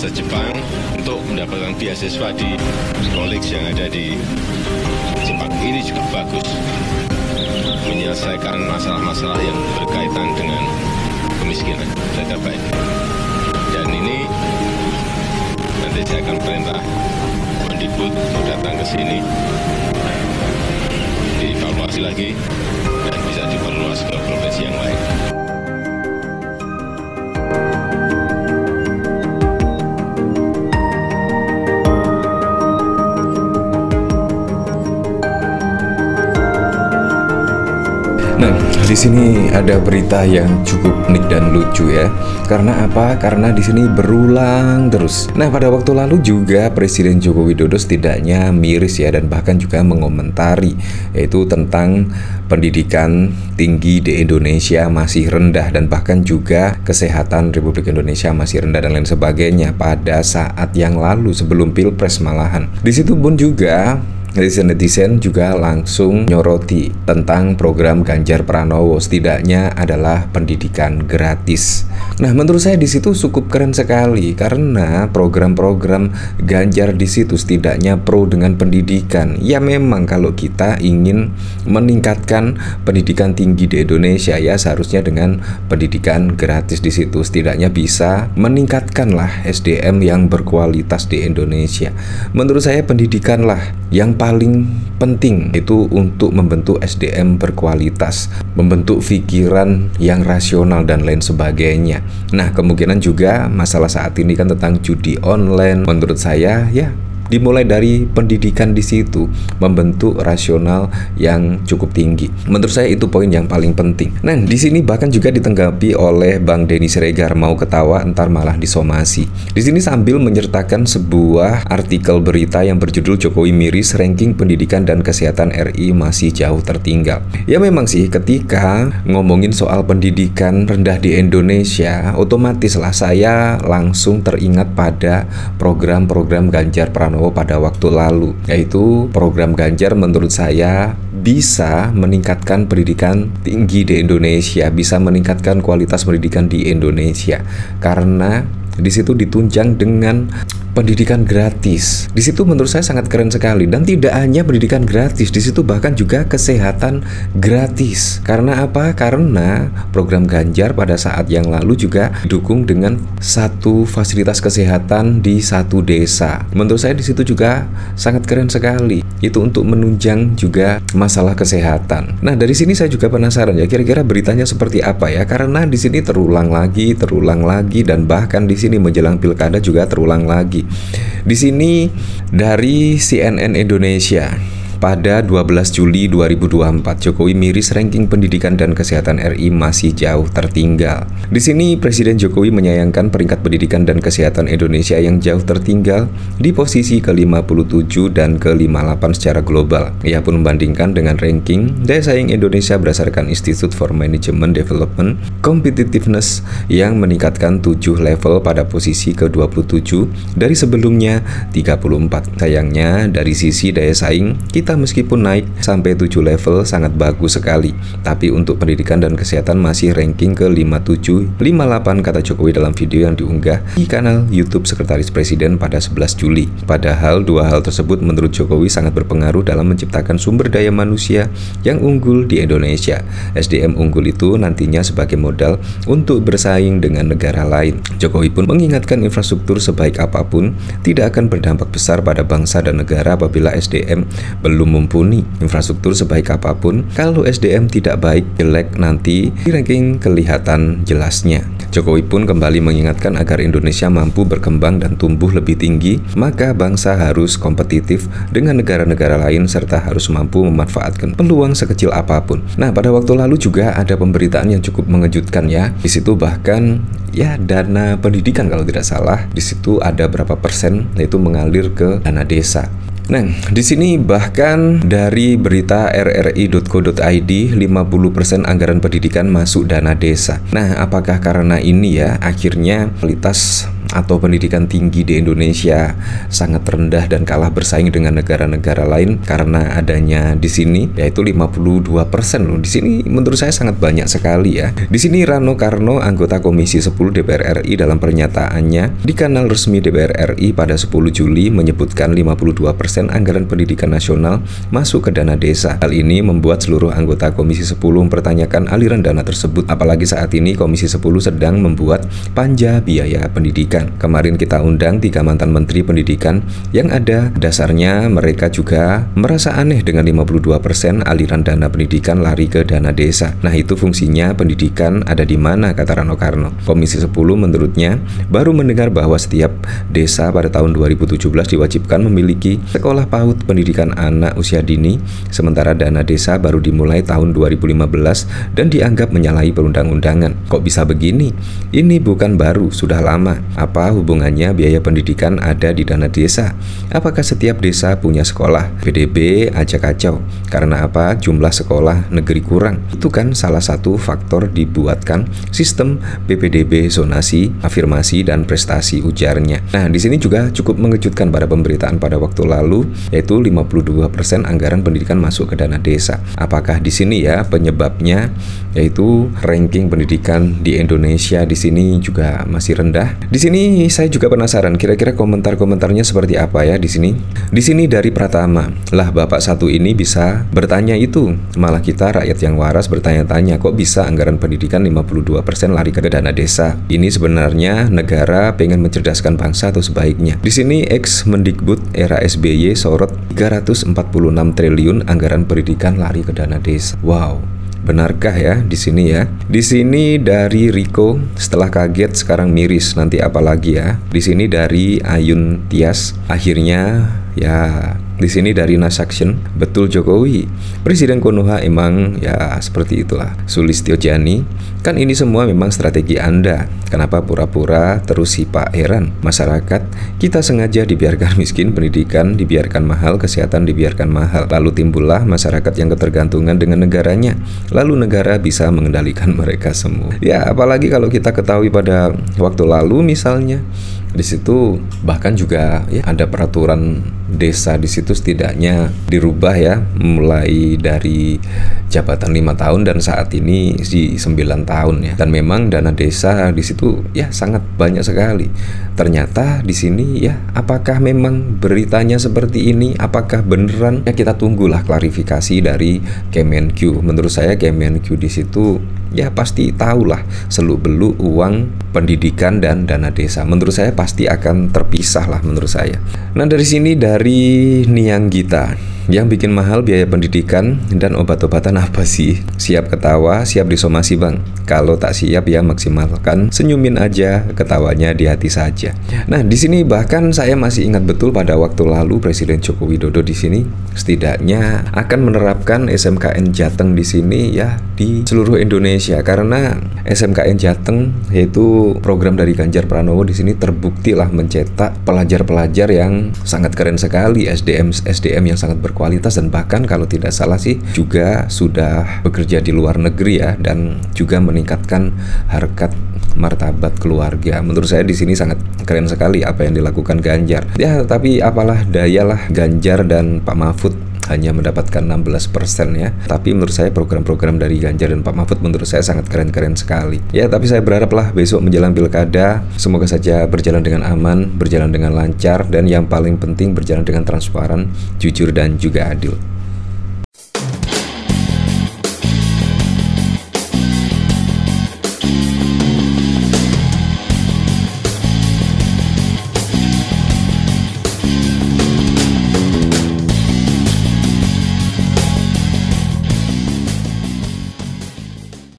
bahasa Jepang untuk mendapatkan beasiswa di college yang ada di Jepang. Ini juga bagus, menyelesaikan masalah-masalah yang berkaitan dengan kemiskinan. Saya baik. Dan ini nanti saya akan perintah Mendikbud untuk datang ke sini, dievaluasi lagi, dan bisa dievaluasi ke provinsi yang lain. Nah, di sini ada berita yang cukup unik dan lucu ya. Karena apa? Karena di sini berulang terus. Nah, pada waktu lalu juga Presiden Joko Widodo setidaknya miris ya, dan bahkan juga mengomentari, yaitu tentang pendidikan tinggi di Indonesia masih rendah, dan bahkan juga kesehatan Republik Indonesia masih rendah dan lain sebagainya pada saat yang lalu sebelum Pilpres malahan. Di situ pun juga netizen juga langsung nyoroti tentang program Ganjar Pranowo, setidaknya adalah pendidikan gratis. Nah, menurut saya di situ cukup keren sekali karena program-program Ganjar di situ setidaknya pro dengan pendidikan. Ya memang kalau kita ingin meningkatkan pendidikan tinggi di Indonesia ya seharusnya dengan pendidikan gratis di situ setidaknya bisa meningkatkanlah SDM yang berkualitas di Indonesia. Menurut saya pendidikanlah yang paling penting itu untuk membentuk SDM berkualitas, membentuk pikiran yang rasional dan lain sebagainya. Nah, kemungkinan juga masalah saat ini kan tentang judi online. Menurut saya ya dimulai dari pendidikan di situ, membentuk rasional yang cukup tinggi. Menurut saya itu poin yang paling penting. Nah, di sini bahkan juga ditanggapi oleh Bang Denny Siregar, mau ketawa entar malah disomasi. Di sini sambil menyertakan sebuah artikel berita yang berjudul Jokowi miris ranking pendidikan dan kesehatan RI masih jauh tertinggal. Ya memang sih ketika ngomongin soal pendidikan rendah di Indonesia, otomatis lah saya langsung teringat pada program-program Ganjar Pranowo pada waktu lalu, yaitu program Ganjar menurut saya bisa meningkatkan pendidikan tinggi di Indonesia, bisa meningkatkan kualitas pendidikan di Indonesia karena di situ ditunjang dengan pendidikan gratis. Di situ menurut saya sangat keren sekali, dan tidak hanya pendidikan gratis, di situ bahkan juga kesehatan gratis. Karena apa? Karena program Ganjar pada saat yang lalu juga didukung dengan satu fasilitas kesehatan di satu desa. Menurut saya di situ juga sangat keren sekali. Itu untuk menunjang juga masalah kesehatan. Nah, dari sini saya juga penasaran ya, kira-kira beritanya seperti apa ya? Karena di sini terulang lagi, dan bahkan di sini menjelang pilkada juga terulang lagi. Di sini dari CNN Indonesia pada 12 Juli 2024, Jokowi miris ranking pendidikan dan kesehatan RI masih jauh tertinggal. Di sini Presiden Jokowi menyayangkan peringkat pendidikan dan kesehatan Indonesia yang jauh tertinggal di posisi ke-57 dan ke-58 secara global. Ia pun membandingkan dengan ranking daya saing Indonesia berdasarkan Institute for Management Development Competitiveness yang meningkatkan 7 level pada posisi ke-27 dari sebelumnya 34. Sayangnya dari sisi daya saing kita meskipun naik sampai 7 level sangat bagus sekali, tapi untuk pendidikan dan kesehatan masih ranking ke 57, 58 kata Jokowi dalam video yang diunggah di kanal YouTube Sekretaris Presiden pada 11 Juli. Padahal dua hal tersebut menurut Jokowi sangat berpengaruh dalam menciptakan sumber daya manusia yang unggul di Indonesia. SDM unggul itu nantinya sebagai modal untuk bersaing dengan negara lain. Jokowi pun mengingatkan infrastruktur sebaik apapun tidak akan berdampak besar pada bangsa dan negara apabila SDM belum mumpuni. Infrastruktur sebaik apapun, kalau SDM tidak baik, jelek, nanti di ranking kelihatan jelasnya. Jokowi pun kembali mengingatkan agar Indonesia mampu berkembang dan tumbuh lebih tinggi, maka bangsa harus kompetitif dengan negara-negara lain serta harus mampu memanfaatkan peluang sekecil apapun. Nah, pada waktu lalu juga ada pemberitaan yang cukup mengejutkan ya. Di situ bahkan ya dana pendidikan kalau tidak salah, di situ ada berapa persen yaitu mengalir ke dana desa. Nah, di sini bahkan dari berita rri.co.id 50% anggaran pendidikan masuk dana desa. Nah, apakah karena ini ya akhirnya kualitas atau pendidikan tinggi di Indonesia sangat rendah dan kalah bersaing dengan negara-negara lain karena adanya di sini yaitu 52% loh. Di sini menurut saya sangat banyak sekali ya. Di sini Rano Karno, anggota Komisi 10 DPR RI, dalam pernyataannya di kanal resmi DPR RI pada 10 Juli menyebutkan 52% anggaran pendidikan nasional masuk ke dana desa. Hal ini membuat seluruh anggota Komisi 10 mempertanyakan aliran dana tersebut, apalagi saat ini Komisi 10 sedang membuat panja biaya pendidikan. Kemarin kita undang 3 mantan menteri pendidikan yang ada dasarnya mereka juga merasa aneh dengan 52% aliran dana pendidikan lari ke dana desa. Nah, itu fungsinya pendidikan ada di mana, kata Rano Karno. Komisi 10 menurutnya baru mendengar bahwa setiap desa pada tahun 2017 diwajibkan memiliki sekolah PAUD pendidikan anak usia dini, sementara dana desa baru dimulai tahun 2015 dan dianggap menyalahi perundang-undangan. Kok bisa begini? Ini bukan baru, sudah lama. Apa hubungannya biaya pendidikan ada di dana desa? Apakah setiap desa punya sekolah? PDB aja kacau. Karena apa? Jumlah sekolah negeri kurang. Itu kan salah satu faktor dibuatkan sistem PPDB zonasi, afirmasi, dan prestasi, ujarnya. Nah, di sini juga cukup mengejutkan pada pemberitaan pada waktu lalu, yaitu 52% anggaran pendidikan masuk ke dana desa. Apakah di sini ya penyebabnya yaitu ranking pendidikan di Indonesia di sini juga masih rendah? Di sini saya juga penasaran kira-kira komentar-komentarnya seperti apa ya di sini. Di sini dari Pratama, lah bapak satu ini bisa bertanya itu, malah kita rakyat yang waras bertanya-tanya kok bisa anggaran pendidikan 52% lari ke dana desa. Ini sebenarnya negara pengen mencerdaskan bangsa atau sebaiknya? Di sini ex Mendikbud era SBY sorot 346 triliun anggaran pendidikan lari ke dana desa. Wow. Benarkah ya di sini ya? Di sini dari Riko, setelah kaget sekarang miris, nanti apalagi ya? Di sini dari Ayun Tias, akhirnya ya. Di sini dari Nasaction, betul Jokowi, Presiden Konoha emang ya seperti itulah. Sulistyo Jani, kan ini semua memang strategi Anda. Kenapa pura-pura terus sih Pak? Heran. Masyarakat kita sengaja dibiarkan miskin, pendidikan dibiarkan mahal, kesehatan dibiarkan mahal. Lalu timbullah masyarakat yang ketergantungan dengan negaranya. Lalu negara bisa mengendalikan mereka semua. Ya apalagi kalau kita ketahui pada waktu lalu misalnya di situ bahkan juga ya ada peraturan desa di situ setidaknya dirubah ya, mulai dari jabatan 5 tahun dan saat ini di 9 tahun ya. Dan memang dana desa di situ ya sangat banyak sekali. Ternyata di sini ya apakah memang beritanya seperti ini? Apakah beneran? Ya kita tunggulah klarifikasi dari Kemenq. Menurut saya Kemenq di situ ya pasti tahulah seluk-beluk uang pendidikan dan dana desa. Menurut saya pasti akan terpisah lah menurut saya. Nah dari sini dari Niang Gita, yang bikin mahal biaya pendidikan dan obat-obatan apa sih? Siap ketawa, siap disomasi bang. Kalau tak siap ya maksimalkan, senyumin aja, ketawanya di hati saja. Nah di sini bahkan saya masih ingat betul pada waktu lalu Presiden Joko Widodo di sini setidaknya akan menerapkan SMKN Jateng di sini ya di seluruh Indonesia, karena SMKN Jateng yaitu program dari Ganjar Pranowo di sini terbukti lah mencetak pelajar-pelajar yang sangat keren sekali, SDM yang sangat berkualitas, dan bahkan kalau tidak salah sih juga sudah bekerja di luar negeri ya, dan juga meningkatkan harkat martabat keluarga. Menurut saya di sini sangat keren sekali apa yang dilakukan Ganjar. Ya tapi apalah dayalah Ganjar dan Pak Mahfud hanya mendapatkan 16% ya. Tapi menurut saya program-program dari Ganjar dan Pak Mahfud menurut saya sangat keren-keren sekali. Ya tapi saya berharaplah besok menjelang pilkada semoga saja berjalan dengan aman, berjalan dengan lancar, dan yang paling penting berjalan dengan transparan, jujur, dan juga adil.